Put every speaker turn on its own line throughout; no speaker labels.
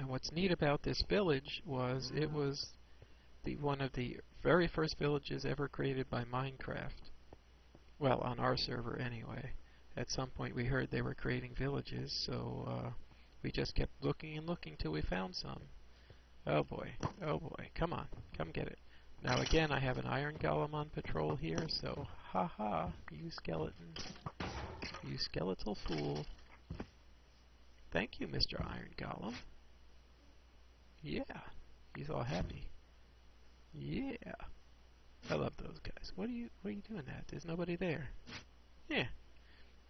And what's neat about this village was it was one of the very first villages ever created by Minecraft. Well, on our server anyway. At some point we heard they were creating villages, so we just kept looking and looking till we found some. Oh boy, come on, come get it. Now again, I have an iron golem on patrol here, so haha, you skeleton. You skeletal fool. Thank you, Mr. Iron Golem. Yeah, he's all happy. Yeah. I love those guys. What are you doing that? There's nobody there. Yeah.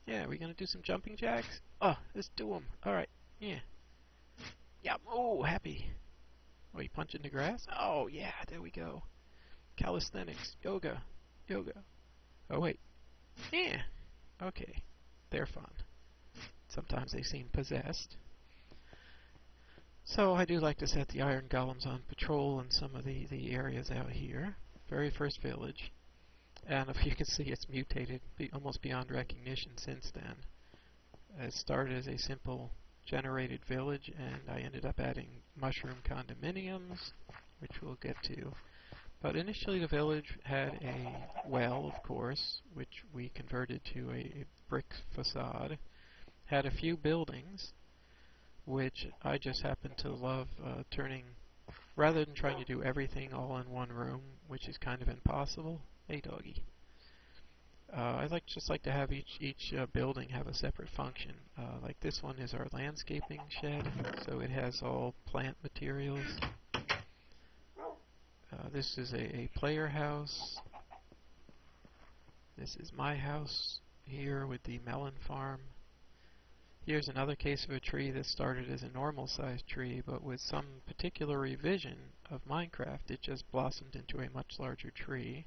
Yeah, we gonna do some jumping jacks? Oh, let's do them. Alright. Yeah. Yeah. Oh, happy. Oh, you punching the grass? Oh, yeah, there we go. Calisthenics. Yoga. Yoga. Oh, wait. Yeah. Okay. They're fun. Sometimes they seem possessed. So I do like to set the iron golems on patrol in some of the areas out here. Very first village. And if you can see, it's mutated almost beyond recognition since then. It started as a simple generated village, and I ended up adding mushroom condominiums, which we'll get to. But initially the village had a well, of course, which we converted to a brick facade. Had a few buildings, which I just happen to love turning, rather than trying to do everything all in one room, which is kind of impossible. Hey, doggy. I just like to have each building have a separate function. Like this one is our landscaping shed, so it has all plant materials. This is a player house. This is my house here with the melon farm. Here's another case of a tree that started as a normal sized tree, but with some particular revision of Minecraft it just blossomed into a much larger tree.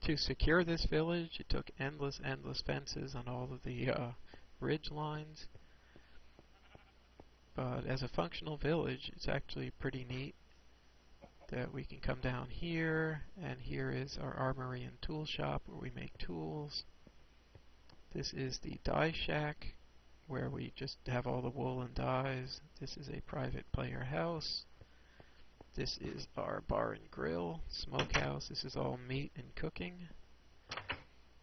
To secure this village, it took endless fences on all of the bridge lines. But as a functional village, it's actually pretty neat that we can come down here, and here is our armory and tool shop where we make tools. This is the dye shack, where we just have all the wool and dyes. This is a private player house. This is our bar and grill, smokehouse. This is all meat and cooking.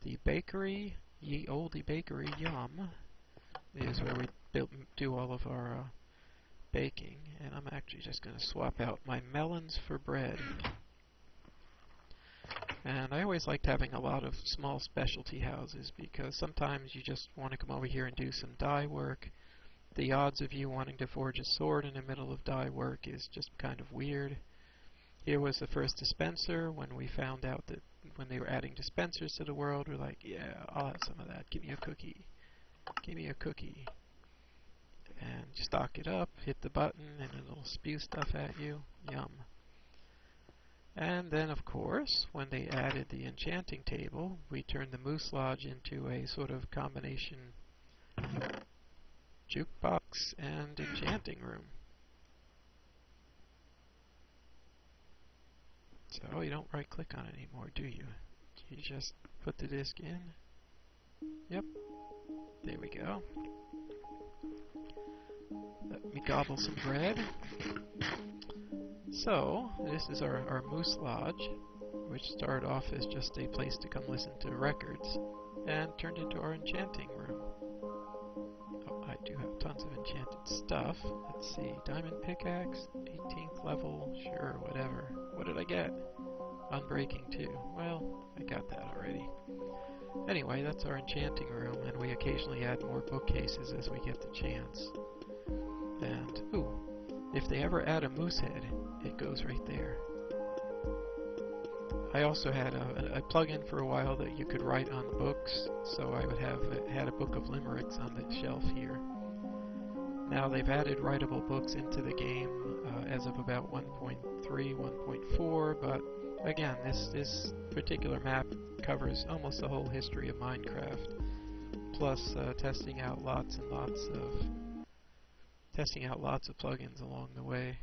The bakery, ye olde bakery, yum, is where we do all of our baking. And I'm actually just going to swap out my melons for bread. And I always liked having a lot of small specialty houses, because sometimes you just want to come over here and do some dye work. The odds of you wanting to forge a sword in the middle of dye work is just kind of weird. Here was the first dispenser. When we found out that when they were adding dispensers to the world, we're like, yeah, I'll have some of that. Give me a cookie. Give me a cookie. And stock it up, hit the button, and it'll spew stuff at you. Yum. And then, of course, when they added the enchanting table, we turned the Moose Lodge into a sort of combination jukebox and enchanting room. So you don't right click on it anymore, do you? You just put the disc in. Yep. There we go. Let me gobble some bread. So, this is our Moose Lodge, which started off as just a place to come listen to records, and turned into our enchanting room. Oh, I do have tons of enchanted stuff. Let's see, diamond pickaxe, 18th level, sure, whatever. What did I get? Unbreaking 2. Well, I got that already. Anyway, that's our enchanting room, and we occasionally add more bookcases as we get the chance. And, ooh, if they ever add a moose head, it goes right there. I also had a plug-in for a while that you could write on books, so I would have had a book of limericks on the shelf here. Now they've added writable books into the game as of about 1.3, 1.4, but again, this particular map covers almost the whole history of Minecraft, plus testing out lots of plugins along the way.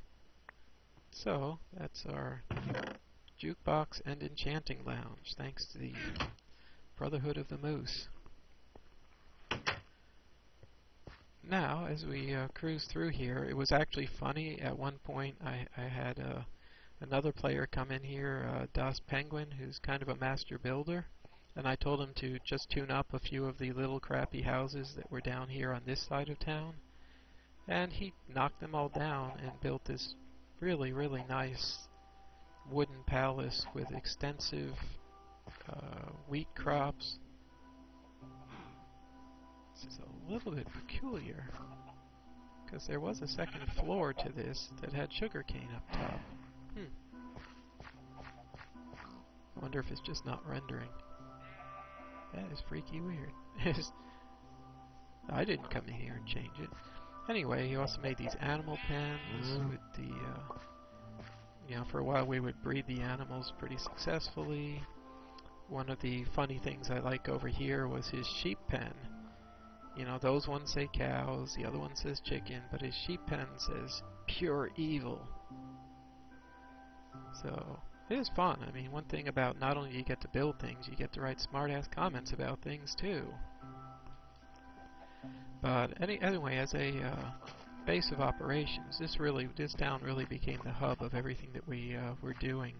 So that's our jukebox and enchanting lounge, thanks to the Brotherhood of the Moose. Now, as we cruise through here, it was actually funny. At one point, I had another player come in here, Das Penguin, who's kind of a master builder, and I told him to just tune up a few of the little crappy houses that were down here on this side of town, and he knocked them all down and built this really, really nice wooden palace with extensive wheat crops. It's a little bit peculiar, because there was a second floor to this that had sugarcane up top. I wonder if it's just not rendering. That is freaky weird. I didn't come in here and change it. Anyway, he also made these animal pens with the, you know, for a while we would breed the animals pretty successfully. One of the funny things I like over here was his sheep pen. You know, those ones say cows, the other one says chicken, but his sheep pen says pure evil. So, it is fun. I mean, one thing about not only do you get to build things, you get to write smart-ass comments about things too. But anyway, as a base of operations, this town really became the hub of everything that we were doing.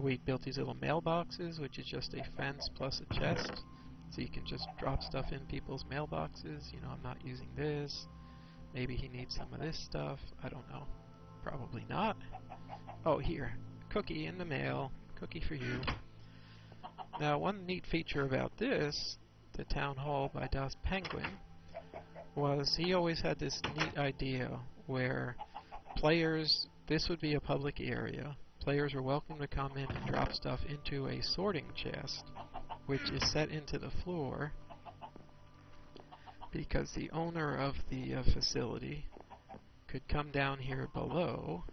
We built these little mailboxes, which is just a fence plus a chest, so you can just drop stuff in people's mailboxes. You know, I'm not using this. Maybe he needs some of this stuff. I don't know. Probably not. Oh, here. Cookie in the mail. Cookie for you. Now, one neat feature about this, the Town Hall by Das Penguin, was he always had this neat idea where players, this would be a public area, players were welcome to come in and drop stuff into a sorting chest, which is set into the floor, because the owner of the facility could come down here below,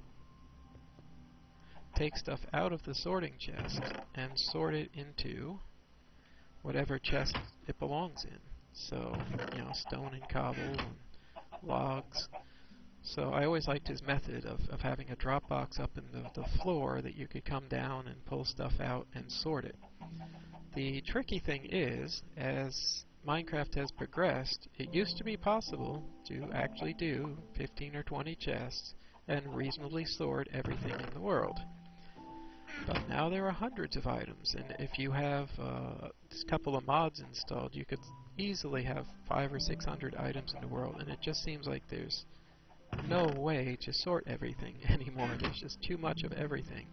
take stuff out of the sorting chest, and sort it into whatever chest it belongs in. So, you know, stone and cobble and logs. So I always liked his method of having a drop box up in the floor that you could come down and pull stuff out and sort it. The tricky thing is, as Minecraft has progressed, it used to be possible to actually do 15 or 20 chests and reasonably sort everything in the world. But now there are hundreds of items, and if you have a couple of mods installed, you could easily have 500 or 600 items in the world, and it just seems like there's no way to sort everything anymore. There's just too much of everything.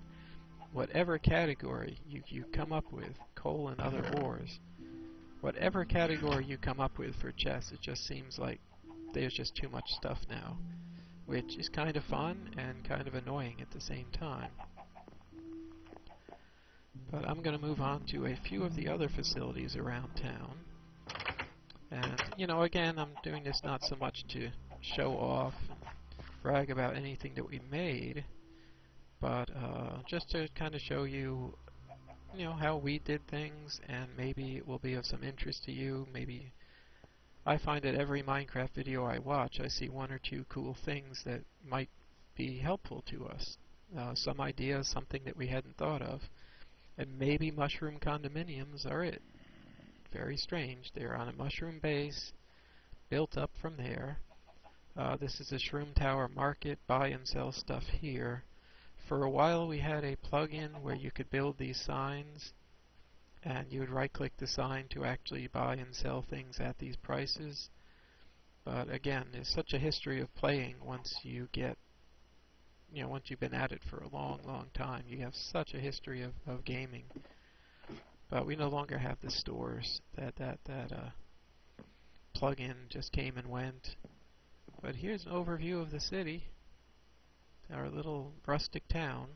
Whatever category you come up with, coal and other ores, whatever category you come up with for chests, it just seems like there's just too much stuff now, which is kind of fun and kind of annoying at the same time. But I'm going to move on to a few of the other facilities around town. And, you know, again, I'm doing this not so much to show off and brag about anything that we made, but just to kind of show you, you know, how we did things, and maybe it will be of some interest to you. Maybe I find that every Minecraft video I watch, I see one or two cool things that might be helpful to us. Some ideas, something that we hadn't thought of. And maybe mushroom condominiums are it. Very strange. They're on a mushroom base, built up from there. This is a Shroom Tower market, buy and sell stuff here. For a while we had a plugin where you could build these signs, and you would right-click the sign to actually buy and sell things at these prices. But again, there's such a history of playing once you get, you know, once you've been at it for a long, long time, you have such a history of gaming. But we no longer have the stores. That plug-in just came and went. But here's an overview of the city, our little rustic town.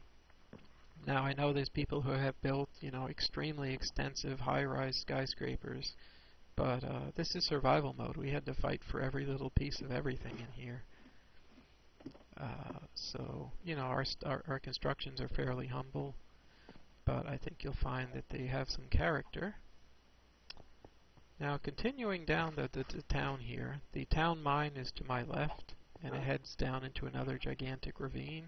Now I know there's people who have built, you know, extremely extensive high-rise skyscrapers, but this is survival mode. We had to fight for every little piece of everything in here. So, you know, our constructions are fairly humble, but I think you'll find that they have some character. Now, continuing down the town here, the town mine is to my left, and it heads down into another gigantic ravine.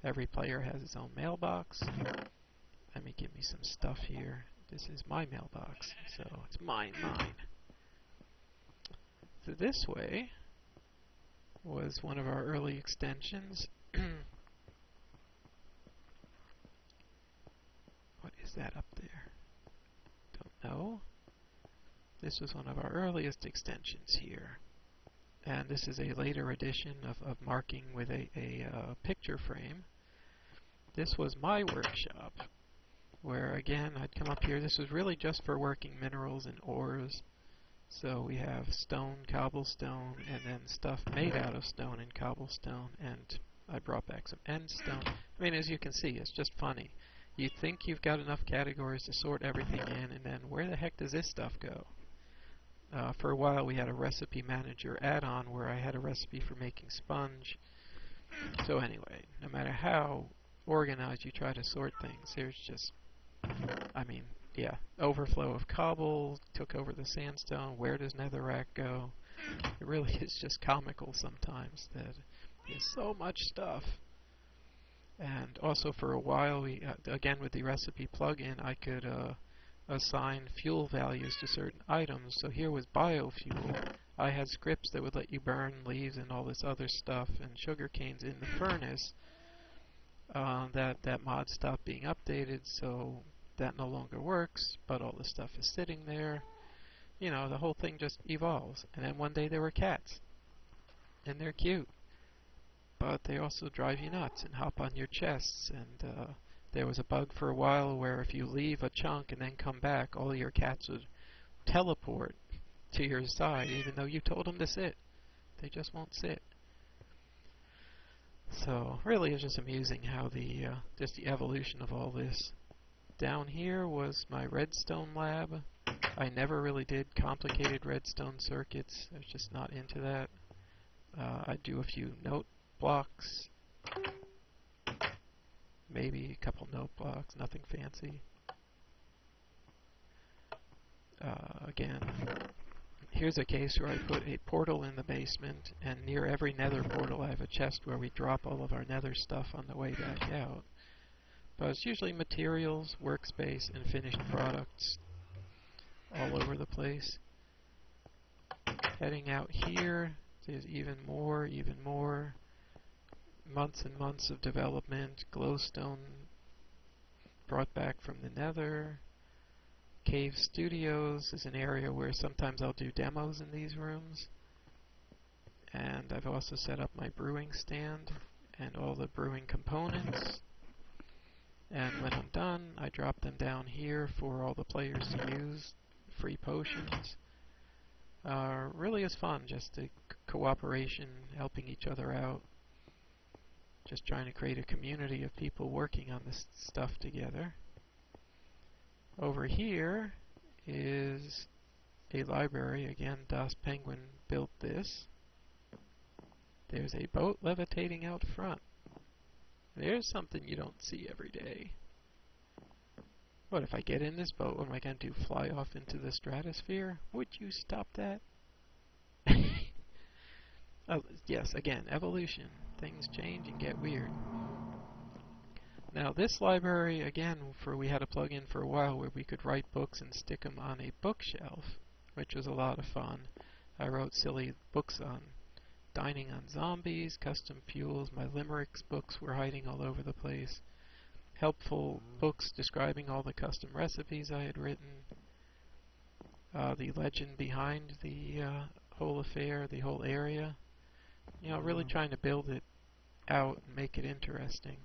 Every player has his own mailbox. Let me give me some stuff here. This is my mailbox, so it's mine. So this way, was one of our early extensions. What is that up there? Don't know. This was one of our earliest extensions here. And this is a later edition of marking with a picture frame. This was my workshop, where again I'd come up here. This was really just for working minerals and ores. So we have stone, cobblestone, and then stuff made out of stone and cobblestone, and I brought back some end stone. I mean, as you can see, it's just funny. You think you've got enough categories to sort everything in, and then where the heck does this stuff go? For a while we had a recipe manager add-on where I had a recipe for making sponge. So anyway, no matter how organized you try to sort things, there's just, I mean, yeah, overflow of cobble, took over the sandstone, where does netherrack go? It really is just comical sometimes that there's so much stuff. And also for a while, we again with the recipe plugin, I could assign fuel values to certain items. So here was biofuel. I had scripts that would let you burn leaves and all this other stuff and sugar canes in the furnace. That mod stopped being updated, so that no longer works, but all the stuff is sitting there. You know, the whole thing just evolves. And then one day there were cats. And they're cute. But they also drive you nuts and hop on your chests. And there was a bug for a while where if you leave a chunk and then come back, all your cats would teleport to your side, even though you told them to sit. They just won't sit. So really it's just amusing how just the evolution of all this. Down here was my redstone lab. I never really did complicated redstone circuits. I was just not into that. I do a few note blocks, maybe a couple note blocks, nothing fancy. Again, here's a case where I put a portal in the basement, and near every nether portal I have a chest where we drop all of our nether stuff on the way back out. But it's usually materials, workspace, and finished products all over the place. Heading out here, there's even more. Months and months of development. Glowstone brought back from the nether. Cave Studios is an area where sometimes I'll do demos in these rooms. And I've also set up my brewing stand and all the brewing components. And when I'm done, I drop them down here for all the players to use. Free potions. Really is fun, just the cooperation, helping each other out. Just trying to create a community of people working on this stuff together. Over here is a library. Again, Das Penguin built this. There's a boat levitating out front. There's something you don't see every day. What, if I get in this boat, what am I going to do? Fly off into the stratosphere? Would you stop that? Oh, yes, again, evolution. Things change and get weird. Now this library, again, we had a plugin for a while where we could write books and stick them on a bookshelf, which was a lot of fun. I wrote silly books on dining on zombies, custom fuels. My limericks books were hiding all over the place. Helpful books describing all the custom recipes I had written. The legend behind the whole affair, the whole area. You know, really trying to build it out and make it interesting.